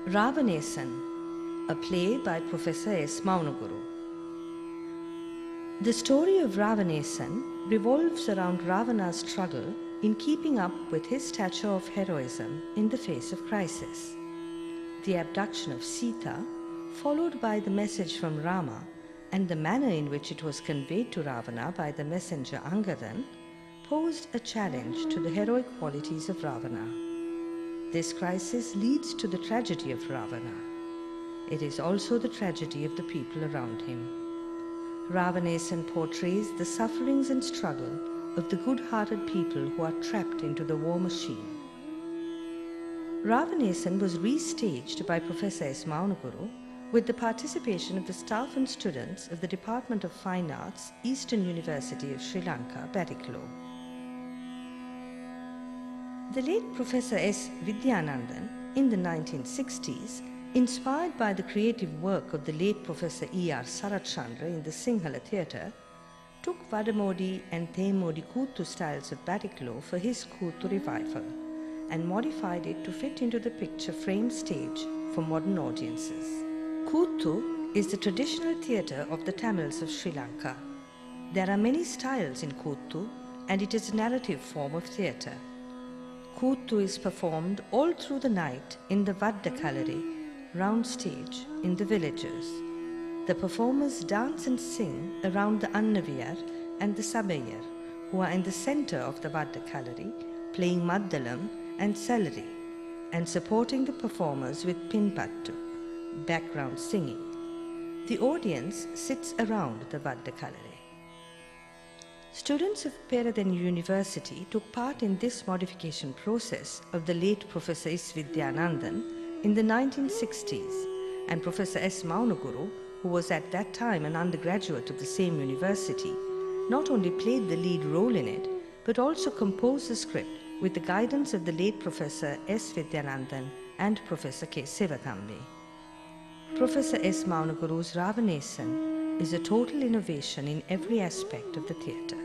Ravanesan, a play by Prof.S.Maunaguru. The story of Ravanesan revolves around Ravana's struggle in keeping up with his stature of heroism in the face of crisis. The abduction of Sita, followed by the message from Rama, and the manner in which it was conveyed to Ravana by the messenger Angadan, posed a challenge to the heroic qualities of Ravana. This crisis leads to the tragedy of Ravana. It is also the tragedy of the people around him. Ravanesan portrays the sufferings and struggle of the good-hearted people who are trapped into the war machine. Ravanesan was restaged by Prof.S.Maunaguru with the participation of the staff and students of the Department of Fine Arts, Eastern University of Sri Lanka, Batticaloa. The late Professor S. Vidyanandan, in the 1960s, inspired by the creative work of the late Professor E.R. Saratchandra in the Sinhala theatre, took Vadamodi and Themodi Koothu styles of Batticaloa for his Koothu revival and modified it to fit into the picture frame stage for modern audiences. Koothu is the traditional theatre of the Tamils of Sri Lanka. There are many styles in Koothu, and it is a narrative form of theatre. Koothu is performed all through the night in the Vaddakalari, round stage, in the villages. The performers dance and sing around the Annaviyar and the Sabayar, who are in the center of the Vaddakalari, playing Maddalam and Salari, and supporting the performers with Pinpattu, background singing. The audience sits around the Vaddakalari. Students of Peradeniya University took part in this modification process of the late Professor S. Vidyanandan in the 1960s, and Professor S. Maunaguru, who was at that time an undergraduate of the same university, not only played the lead role in it, but also composed the script with the guidance of the late Professor S. Vidyanandan and Professor K. Sivakambi. Professor S. Maunaguru's Ravanesan is a total innovation in every aspect of the theatre.